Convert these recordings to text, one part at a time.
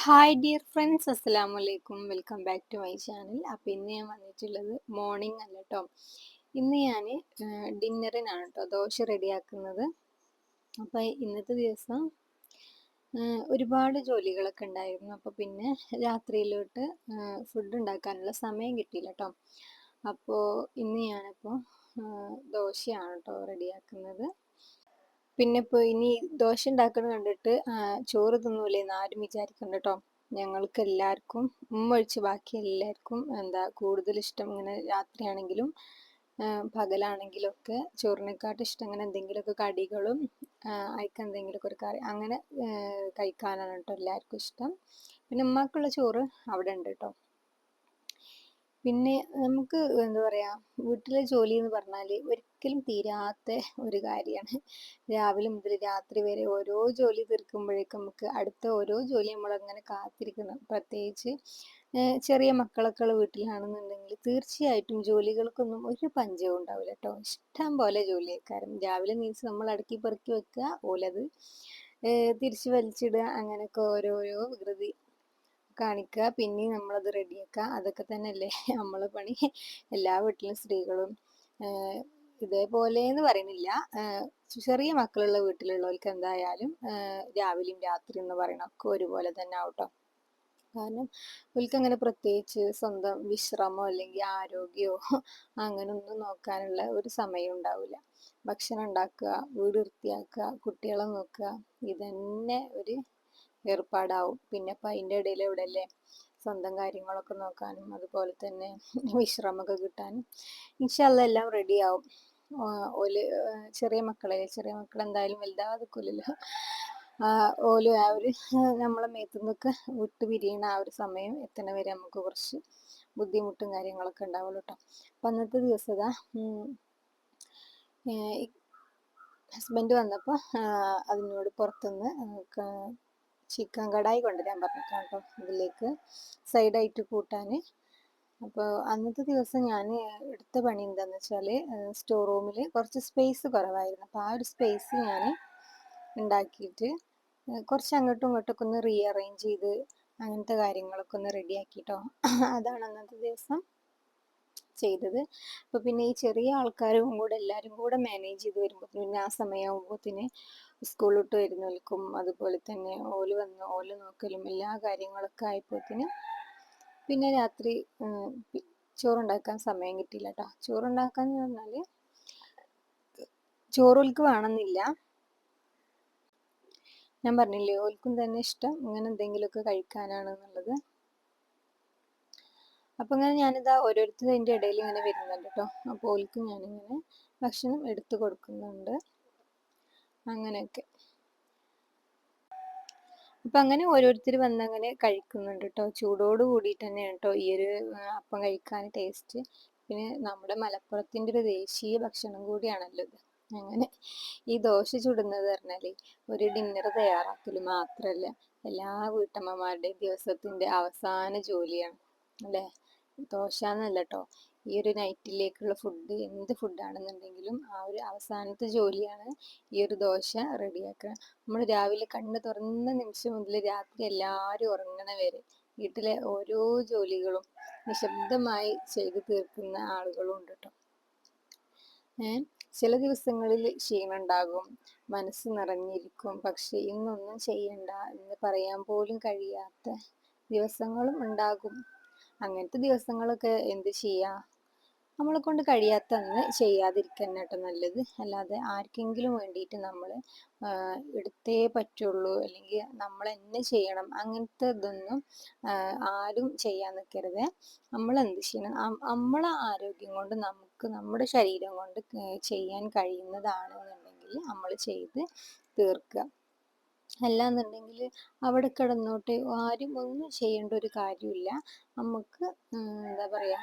Hi dear friends, അസ്സലാമു അലൈക്കും. Welcome back to my channel. അപ്പോൾ ഇന്ന് ഞാൻ വന്നിട്ടുള്ളത് മോർണിംഗ് അല്ല കേട്ടോ. ഇന്ന് ഞാൻ ഡിന്നറിനാണ് കേട്ടോ ദോശ റെഡിയാക്കുന്നത്. അപ്പോൾ ഇന്നത്തെ ദിവസം ഒരുപാട് ജോലികളൊക്കെ ഉണ്ടായിരുന്നു. അപ്പോൾ പിന്നെ രാത്രിയിലോട്ട് ഫുഡ് ഉണ്ടാക്കാനുള്ള സമയം കിട്ടിയില്ല കേട്ടോ. അപ്പോൾ ഇന്ന് ഞാനപ്പോൾ ദോശയാണ് കേട്ടോ റെഡിയാക്കുന്നത്. പിന്നെ ഇപ്പോൾ ഇനി ദോശ ഉണ്ടാക്കുന്നത് കണ്ടിട്ട് ചോറ് തിന്നൂലേന്ന് ആരും വിചാരിക്കണ്ട കേട്ടോ. ഞങ്ങൾക്ക് എല്ലാവർക്കും ഒഴിച്ച് ബാക്കി എല്ലാവർക്കും കൂടുതൽ ഇഷ്ടം ഇങ്ങനെ രാത്രിയാണെങ്കിലും പകലാണെങ്കിലും ഒക്കെ ചോറിനെക്കാട്ടും ഇഷ്ടം ഇങ്ങനെ എന്തെങ്കിലുമൊക്കെ കടികളും അതിക്ക് എന്തെങ്കിലുമൊക്കെ ഒരു കറി അങ്ങനെ കഴിക്കാനാണ് കേട്ടോ എല്ലാവർക്കും ഇഷ്ടം. പിന്നെ ഉമ്മാക്കുള്ള ചോറ് അവിടെ ഉണ്ട് കേട്ടോ. പിന്നെ നമുക്ക് എന്താ പറയുക, വീട്ടിലെ ജോലി എന്ന് പറഞ്ഞാൽ ഒരിക്കലും തീരാത്ത ഒരു കാര്യമാണ്. രാവിലെ മുതൽ രാത്രി വരെ ഓരോ ജോലി തീർക്കുമ്പോഴേക്കും നമുക്ക് അടുത്ത ഓരോ ജോലി നമ്മളങ്ങനെ കാത്തിരിക്കണം. പ്രത്യേകിച്ച് ചെറിയ മക്കളൊക്കെ ഉള്ള വീട്ടിലാണെന്നുണ്ടെങ്കിൽ തീർച്ചയായിട്ടും ജോലികൾക്കൊന്നും ഒരു പഞ്ചവും ഉണ്ടാവില്ല കേട്ടോ. ഇഷ്ടം പോലെ ജോലിയേക്കാരും രാവിലെ നീച്ച് നമ്മൾ അടുക്കി പെറുക്കി വെക്കുക, ഓലത് തിരിച്ച് വലിച്ചിടുക, അങ്ങനെയൊക്കെ ഓരോരോ വികൃതി കാണിക്കുക, പിന്നെയും നമ്മളത് റെഡിയാക്കുക. അതൊക്കെ തന്നെയല്ലേ നമ്മളെ പണി. എല്ലാ വീട്ടിലും സ്ത്രീകളും ഇതേപോലെ എന്ന് പറയുന്നില്ല, ചെറിയ മക്കളുള്ള വീട്ടിലുള്ളവർക്ക് എന്തായാലും രാവിലെയും രാത്രി എന്ന് പറയണൊക്കെ ഒരുപോലെ തന്നെ ആവട്ടോ. കാരണം അവർക്ക് അങ്ങനെ പ്രത്യേകിച്ച് സ്വന്തം വിശ്രമമോ അല്ലെങ്കിൽ ആരോഗ്യമോ അങ്ങനെ ഒന്നും നോക്കാനുള്ള ഒരു സമയം ഉണ്ടാവില്ല. ഭക്ഷണം ഉണ്ടാക്കുക, വീട് വൃത്തിയാക്കുക, കുട്ടികളെ നോക്കുക, ഇതന്നെ ഒരു ഏർപ്പാടാവും. പിന്നെ അപ്പം അതിൻ്റെ ഇടയിൽ എവിടെയല്ലേ സ്വന്തം കാര്യങ്ങളൊക്കെ നോക്കാനും അതുപോലെ തന്നെ വിശ്രമമൊക്കെ കിട്ടാനും. ഇൻഷാ അല്ലാ എല്ലാം റെഡിയാവും. ഓല് ചെറിയ മക്കൾ എന്തായാലും വലുതാതിരിക്കില്ലല്ലോ. ഓല് ആ ഒരു നമ്മളെ മേത്തുനിന്നൊക്കെ വിട്ട് പിരിയണ ആ ഒരു സമയം എത്തണ വരെ നമുക്ക് കുറച്ച് ബുദ്ധിമുട്ടും കാര്യങ്ങളൊക്കെ ഉണ്ടാവുള്ളൂ കേട്ടോ. അപ്പം അന്നത്തെ ദിവസം ഹസ്ബൻഡ് വന്നപ്പോൾ അതിനോട് പുറത്തുനിന്ന് ചിക്കൻ കടായി കൊണ്ടുവരാൻ പറഞ്ഞിട്ടാണ് കേട്ടോ, ഇതിലേക്ക് സൈഡായിട്ട് കൂട്ടാൻ. അപ്പോൾ അന്നത്തെ ദിവസം ഞാൻ എടുത്ത പണി എന്താണെന്ന് വെച്ചാൽ സ്റ്റോർ റൂമിൽ കുറച്ച് സ്പേസ് കുറവായിരുന്നു. അപ്പോൾ ആ ഒരു സ്പേസ് ഞാൻ ഉണ്ടാക്കിയിട്ട് കുറച്ച് അങ്ങോട്ടും ഇങ്ങോട്ടൊക്കെ ഒന്ന് റീഅറേഞ്ച് ചെയ്ത് അങ്ങനത്തെ കാര്യങ്ങളൊക്കെ ഒന്ന് റെഡിയാക്കിട്ടോ. അതാണ് അന്നത്തെ ദിവസം ചെയ്തത്. അപ്പോൾ പിന്നെ ഈ ചെറിയ ആൾക്കാരും കൂടെ എല്ലാവരും കൂടെ മാനേജ് ചെയ്ത് വരുമ്പോൾ പിന്നെ ആ സമയമാകുമ്പോഴത്തേന് സ്കൂളിലോട്ട് വരുന്നവർക്കും അതുപോലെ തന്നെ ഓല് നോക്കലും എല്ലാ കാര്യങ്ങളൊക്കെ ആയപ്പോഴത്തേന് പിന്നെ രാത്രി ചോറുണ്ടാക്കാൻ സമയം കിട്ടിയില്ല കേട്ടോ. ചോറുണ്ടാക്കാന്ന് പറഞ്ഞാൽ ചോറുകൾക്ക് വേണമെന്നില്ല, ഞാൻ പറഞ്ഞില്ലേ ഓൽക്കും തന്നെ ഇഷ്ടം ഇങ്ങനെ എന്തെങ്കിലുമൊക്കെ കഴിക്കാനാണ് എന്നുള്ളത്. അപ്പം ഇങ്ങനെ ഞാനിതാ ഓരോരുത്തരും അതിൻ്റെ ഇടയിൽ ഇങ്ങനെ വരുന്നുണ്ട് കേട്ടോ. അപ്പോൾ ഓൽക്കും ഞാനിങ്ങനെ ഭക്ഷണം എടുത്തു കൊടുക്കുന്നുണ്ട്, അങ്ങനെയൊക്കെ. അപ്പം അങ്ങനെ ഓരോരുത്തർ വന്നങ്ങനെ കഴിക്കുന്നുണ്ട് കേട്ടോ. ചൂടോട് കൂടിയിട്ട് തന്നെയാണ് കേട്ടോ ഈ ഒരു അപ്പം കഴിക്കാൻ ടേസ്റ്റ്. പിന്നെ നമ്മുടെ മലപ്പുറത്തിൻ്റെ ഒരു ദേശീയ ഭക്ഷണം കൂടിയാണല്ലോ ഇത്. അങ്ങനെ ഈ ദോശ ചുടുന്നത് പറഞ്ഞാൽ ഒരു ഡിന്നർ തയ്യാറാക്കൽ മാത്രമല്ല, എല്ലാ വീട്ടമ്മമാരുടെയും ദിവസത്തിൻ്റെ അവസാന ജോലിയാണ് അല്ലേ ദോശ എന്നല്ല കേട്ടോ. ഈ ഒരു നൈറ്റിലേക്കുള്ള ഫുഡ് എന്ത് ഫുഡാണെന്നുണ്ടെങ്കിലും ആ ഒരു അവസാനത്തെ ജോലിയാണ് ഈ ഒരു ദോശ റെഡിയാക്കുക. നമ്മൾ രാവിലെ കണ്ണ് തുറന്ന നിമിഷം മുതൽ രാത്രി എല്ലാവരും ഉറങ്ങണ വരെ വീട്ടിലെ ഓരോ ജോലികളും നിശബ്ദമായി ചെയ്തു തീർക്കുന്ന ആളുകളും ഉണ്ട് കേട്ടോ. ചില ദിവസങ്ങളിൽ ക്ഷീണം ഉണ്ടാകും, മനസ്സ് നിറഞ്ഞിരിക്കും, പക്ഷെ ഇന്നൊന്നും ചെയ്യണ്ട എന്ന് പറയാൻ പോലും കഴിയാത്ത ദിവസങ്ങളും ഉണ്ടാകും. അങ്ങനത്തെ ദിവസങ്ങളൊക്കെ എന്ത് ചെയ്യാ, നമ്മളെ കൊണ്ട് കഴിയാത്ത അന്ന് ചെയ്യാതിരിക്കുക കേട്ടോ നല്ലത്. അല്ലാതെ ആർക്കെങ്കിലും വേണ്ടിയിട്ട് നമ്മൾ എടുത്തേ പറ്റുള്ളൂ അല്ലെങ്കിൽ നമ്മൾ തന്നെ ചെയ്യണം അങ്ങനത്തെ ഇതൊന്നും ആരും ചെയ്യാൻ നിൽക്കരുത്. നമ്മൾ എന്ത് ചെയ്യണം, നമ്മളെ ആരോഗ്യം കൊണ്ട് നമുക്ക് നമ്മുടെ ശരീരം കൊണ്ട് ചെയ്യാൻ കഴിയുന്നതാണെന്നുണ്ടെങ്കിൽ നമ്മൾ ചെയ്ത് തീർക്കുക. അല്ലാന്നുണ്ടെങ്കിൽ അവിടെ കിടന്നോട്ടെ, ആരും ഒന്നും ചെയ്യേണ്ട ഒരു കാര്യമില്ല. നമുക്ക് എന്താ പറയുക,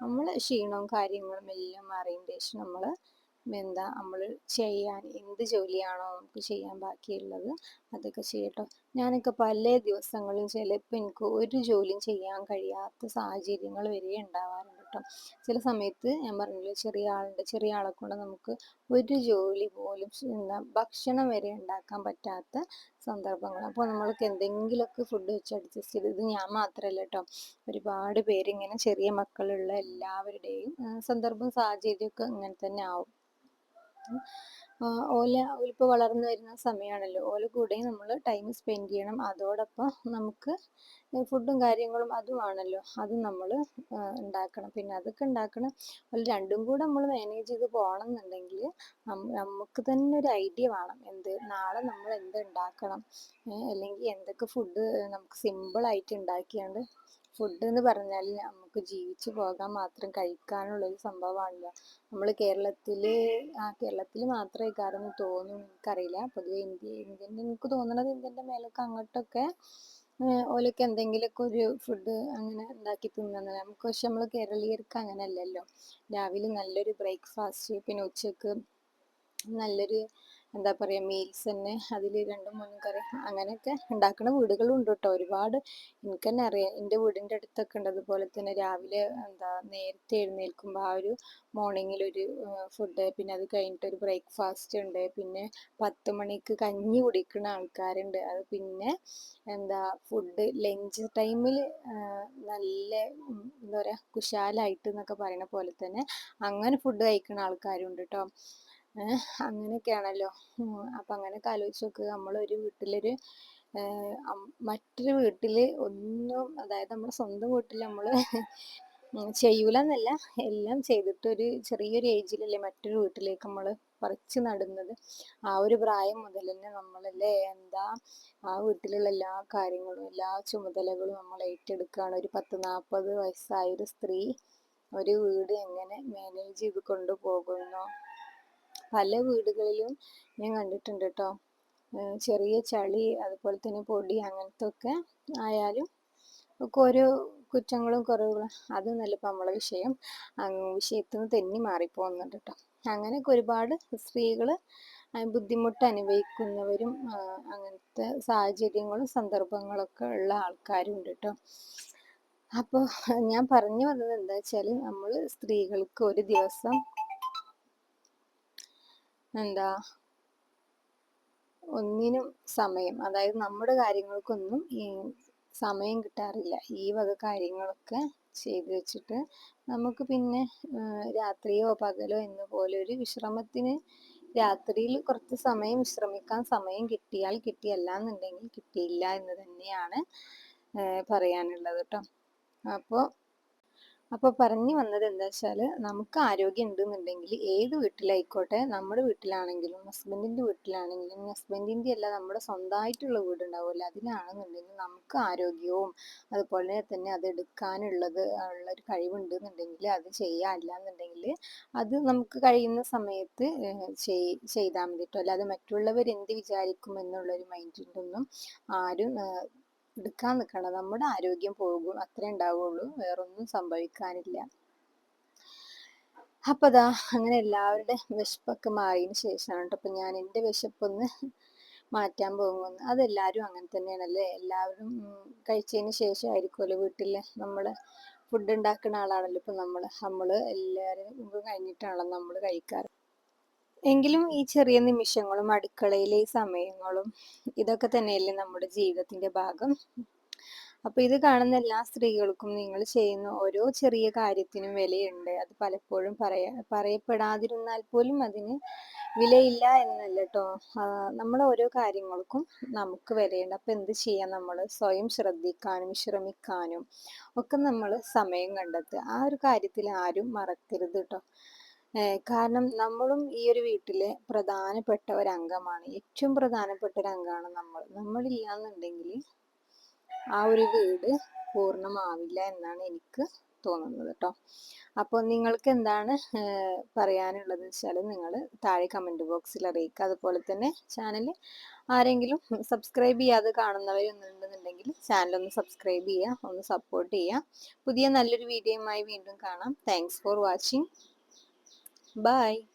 നമ്മൾ ക്ഷീണവും കാര്യങ്ങളും എല്ലാം മാറിയതിന് ശേഷം നമ്മൾ നമ്മൾ ചെയ്യാൻ എന്ത് ജോലിയാണോ നമുക്ക് ചെയ്യാൻ ബാക്കിയുള്ളത് അതൊക്കെ ചെയ്യട്ടോ. ഞാനൊക്കെ പല ദിവസങ്ങളും ചിലപ്പോൾ എനിക്ക് ഒരു ജോലിയും ചെയ്യാൻ കഴിയാത്ത സാഹചര്യങ്ങൾ വരെ ഉണ്ടാവാറുണ്ട് കേട്ടോ. ചില സമയത്ത് ഞാൻ പറഞ്ഞില്ലേ, ചെറിയ ആളെ കൊണ്ട് നമുക്ക് ഒരു ജോലി പോലും എന്താ ഭക്ഷണം വരെ ഉണ്ടാക്കാൻ പറ്റാത്ത സന്ദർഭങ്ങൾ. അപ്പോൾ നമ്മൾക്ക് എന്തെങ്കിലുമൊക്കെ ഫുഡ് വെച്ച് അഡ്ജസ്റ്റ് ചെയ്ത്, ഇത് ഞാൻ മാത്രമല്ല കേട്ടോ, ഒരുപാട് പേരിങ്ങനെ ചെറിയ മക്കളുള്ള എല്ലാവരുടെയും സന്ദർഭം സാഹചര്യമൊക്കെ ഇങ്ങനെ തന്നെ ആവും. ഓലിപ്പോൾ വളർന്നു വരുന്ന സമയമാണല്ലോ, ഓല കൂടെ നമ്മൾ ടൈം സ്പെൻഡ് ചെയ്യണം. അതോടൊപ്പം നമുക്ക് ഫുഡും കാര്യങ്ങളും അതുമാണല്ലോ, അതും നമ്മൾ ഉണ്ടാക്കണം. പിന്നെ അതൊക്കെ ഉണ്ടാക്കണം, ഒരു രണ്ടും കൂടെ നമ്മൾ മാനേജ് ചെയ്ത് പോകണം എന്നുണ്ടെങ്കിൽ നമുക്ക് തന്നെ ഒരു ഐഡിയ വേണം. നാളെ നമ്മൾ എന്ത് ഉണ്ടാക്കണം, അല്ലെങ്കിൽ എന്തൊക്കെ ഫുഡ് നമുക്ക് സിമ്പിളായിട്ട് ഉണ്ടാക്കിയാണ്ട്. ഫുഡ് എന്ന് പറഞ്ഞാൽ നമുക്ക് ജീവിച്ചു പോകാൻ മാത്രം കഴിക്കാനുള്ളൊരു സംഭവമാണല്ലോ. നമ്മൾ കേരളത്തിൽ മാത്രമേ കാരണം തോന്നുന്നു, എനിക്കറിയില്ല. പൊതുവെ എനിക്ക് തോന്നുന്നത് ഇന്ത്യൻ്റെ മേലൊക്കെ അങ്ങോട്ടൊക്കെ ഓലൊക്കെ എന്തെങ്കിലുമൊക്കെ ഒരു ഫുഡ് അങ്ങനെ ഉണ്ടാക്കി തിന്നുന്നത് നമുക്ക്. പക്ഷെ നമ്മൾ കേരളീയർക്ക് അങ്ങനെ അല്ലല്ലോ. രാവിലെ നല്ലൊരു ബ്രേക്ക്ഫാസ്റ്റ്, പിന്നെ ഉച്ചക്ക് നല്ലൊരു എന്താ പറയുക മീൽസ് തന്നെ, അതിൽ 2-3 കറി അങ്ങനെയൊക്കെ ഉണ്ടാക്കുന്ന വീടുകളും ഉണ്ട് കേട്ടോ ഒരുപാട്. എനിക്ക് തന്നെ അറിയാം, എൻ്റെ വീടിൻ്റെ അടുത്തൊക്കെ ഉണ്ട്. അതുപോലെ തന്നെ രാവിലെ നേരത്തെ എഴുന്നേൽക്കുമ്പോൾ ആ ഒരു മോർണിംഗിലൊരു ഫുഡ്, പിന്നെ അത് കഴിഞ്ഞിട്ട് ഒരു ബ്രേക്ക്ഫാസ്റ്റ് ഉണ്ട്, പിന്നെ 10 മണിക്ക് കഞ്ഞി കുടിക്കുന്ന ആൾക്കാരുണ്ട്. അത് പിന്നെ ഫുഡ് ലഞ്ച് ടൈമിൽ നല്ല എന്താ പറയുക കുശാലായിട്ട് എന്നൊക്കെ പറയുന്ന പോലെ തന്നെ അങ്ങനെ ഫുഡ് കഴിക്കുന്ന ആൾക്കാരുണ്ട് കേട്ടോ. അങ്ങനെയൊക്കെയാണല്ലോ. അപ്പം അങ്ങനെയൊക്കെ ആലോചിച്ച് നോക്കുക, നമ്മളൊരു വീട്ടിലൊരു മറ്റൊരു വീട്ടിൽ ഒന്നും, അതായത് നമ്മുടെ സ്വന്തം വീട്ടിൽ നമ്മൾ ചെയ്യൂല എന്നല്ല, എല്ലാം ചെയ്തിട്ട് ഒരു ചെറിയൊരു ഏജിലല്ലേ മറ്റൊരു വീട്ടിലേക്ക് നമ്മൾ പറിച്ചു നടുന്നത്. ആ ഒരു പ്രായം മുതൽ തന്നെ നമ്മളല്ലേ ആ വീട്ടിലുള്ള എല്ലാ കാര്യങ്ങളും എല്ലാ ചുമതലകളും നമ്മൾ ഏറ്റെടുക്കുകയാണ്. ഒരു 10-40 വയസ്സായ ഒരു സ്ത്രീ ഒരു വീട് എങ്ങനെ മാനേജ് ചെയ്ത് കൊണ്ടുപോകുന്നു. പല വീടുകളിലും ഞാൻ കണ്ടിട്ടുണ്ട് കേട്ടോ, ചെറിയ ചളി അതുപോലെ തന്നെ പൊടി അങ്ങനത്തെ ഒക്കെ ആയാലും ഒക്കെ ഓരോ കുറ്റങ്ങളും കുറവുകളും. അതൊന്നല്ല ഇപ്പം നമ്മളെ വിഷയത്തിൽ നിന്ന് തെന്നി മാറിപ്പോകുന്നുണ്ട് കേട്ടോ. അങ്ങനെയൊക്കെ ഒരുപാട് സ്ത്രീകൾ ബുദ്ധിമുട്ട് അനുഭവിക്കുന്നവരും അങ്ങനത്തെ സാഹചര്യങ്ങളും സന്ദർഭങ്ങളൊക്കെ ഉള്ള ആൾക്കാരും ഉണ്ട് കേട്ടോ. അപ്പോൾ ഞാൻ പറഞ്ഞു വന്നത് എന്താ വെച്ചാൽ, നമ്മൾ സ്ത്രീകൾക്ക് ഒരു ദിവസം ഒന്നിനും സമയം, അതായത് നമ്മുടെ കാര്യങ്ങൾക്കൊന്നും ഈ സമയം കിട്ടാറില്ല. ഈ വക കാര്യങ്ങളൊക്കെ ചെയ്തു വെച്ചിട്ട് നമുക്ക് പിന്നെ രാത്രിയോ പകലോ എന്ന പോലെ ഒരു വിശ്രമത്തിന് രാത്രിയിൽ കുറച്ച് സമയം വിശ്രമിക്കാൻ സമയം കിട്ടിയാൽ കിട്ടി, അല്ല എന്നുണ്ടെങ്കിൽ കിട്ടിയില്ല എന്ന് തന്നെയാണ് പറയാനുള്ളത് കേട്ടോ. അപ്പോൾ പറഞ്ഞു വന്നത് എന്താ വെച്ചാൽ, നമുക്ക് ആരോഗ്യം ഉണ്ടെന്നുണ്ടെങ്കിൽ ഏത് വീട്ടിലായിക്കോട്ടെ, നമ്മുടെ വീട്ടിലാണെങ്കിലും ഹസ്ബൻഡിൻ്റെ വീട്ടിലാണെങ്കിലും, ഹസ്ബൻഡിൻ്റെ അല്ല നമ്മുടെ സ്വന്തമായിട്ടുള്ള വീടുണ്ടാവുമല്ലോ, അതിലാണെന്നുണ്ടെങ്കിൽ നമുക്ക് ആരോഗ്യവും അതുപോലെ തന്നെ അത് എടുക്കാനുള്ളത് ഉള്ളൊരു കഴിവുണ്ടെന്നുണ്ടെങ്കിൽ അത് ചെയ്യാല്ല എന്നുണ്ടെങ്കിൽ അത് നമുക്ക് കഴിയുന്ന സമയത്ത് ചെയ്താൽ മതി കേട്ടോ. അല്ലാതെ മറ്റുള്ളവർ എന്ത് വിചാരിക്കും എന്നുള്ളൊരു മൈൻഡിൻ്റെ ഒന്നും ആരും എടുക്കാൻ നിൽക്കണം. നമ്മുടെ ആരോഗ്യം പോകും, അത്രേ ഉണ്ടാവുള്ളൂ, വേറൊന്നും സംഭവിക്കാനില്ല. അപ്പം അങ്ങനെ എല്ലാവരുടെ വിശപ്പൊക്കെ മാറിയതിന് ശേഷമാണ് കേട്ടോ അപ്പം ഞാൻ എൻ്റെ വിശപ്പൊന്ന് മാറ്റാൻ പോകുന്നത്. അതെല്ലാവരും അങ്ങനെ തന്നെയാണല്ലേ, എല്ലാവരും കഴിച്ചതിന് ശേഷമായിരിക്കുമല്ലോ വീട്ടിൽ നമ്മൾ ഫുഡ് ഉണ്ടാക്കുന്ന ആളാണല്ലോ ഇപ്പം നമ്മൾ എല്ലാവരും കഴിഞ്ഞിട്ടാണല്ലോ നമ്മൾ കഴിക്കാറ്. എങ്കിലും ഈ ചെറിയ നിമിഷങ്ങളും അടുക്കളയിലെ ഈ സമയങ്ങളും ഇതൊക്കെ തന്നെയല്ലേ നമ്മുടെ ജീവിതത്തിന്റെ ഭാഗം. അപ്പൊ ഇത് കാണുന്ന എല്ലാ സ്ത്രീകൾക്കും നിങ്ങൾ ചെയ്യുന്ന ഓരോ ചെറിയ കാര്യത്തിനും വിലയുണ്ട്. അത് പലപ്പോഴും പറയപ്പെടാതിരുന്നാൽ പോലും അതിന് വിലയില്ല എന്നല്ല കേട്ടോ. നമ്മളെ ഓരോ കാര്യങ്ങൾക്കും നമുക്ക് വിലയുണ്ട്. അപ്പൊ എന്ത് ചെയ്യാം, നമ്മൾ സ്വയം ശ്രദ്ധിക്കാനും വിശ്രമിക്കാനും ഒക്കെ നമ്മൾ സമയം കണ്ടെത്തുക. ആ ഒരു കാര്യത്തിൽ ആരും മറക്കരുത് കേട്ടോ. കാരണം നമ്മളും ഈ ഒരു വീട്ടിലെ പ്രധാനപ്പെട്ട ഒരംഗമാണ്, ഏറ്റവും പ്രധാനപ്പെട്ട ഒരു അംഗമാണ് നമ്മളില്ലാന്നുണ്ടെങ്കിൽ ആ ഒരു വീട് പൂർണ്ണമാവില്ല എന്നാണ് എനിക്ക് തോന്നുന്നത് കേട്ടോ. അപ്പോൾ നിങ്ങൾക്ക് എന്താണ് പറയാനുള്ളത് വെച്ചാൽ നിങ്ങൾ താഴെ കമൻറ്റ് ബോക്സിൽ അറിയിക്കുക. അതുപോലെ തന്നെ ചാനൽ ആരെങ്കിലും സബ്സ്ക്രൈബ് ചെയ്യാതെ കാണുന്നവരൊന്നുണ്ടെന്നുണ്ടെങ്കിൽ ചാനലൊന്ന് സബ്സ്ക്രൈബ് ചെയ്യുക, ഒന്ന് സപ്പോർട്ട് ചെയ്യുക. പുതിയ നല്ലൊരു വീഡിയോയുമായി വീണ്ടും കാണാം. Thanks for watching. Bye.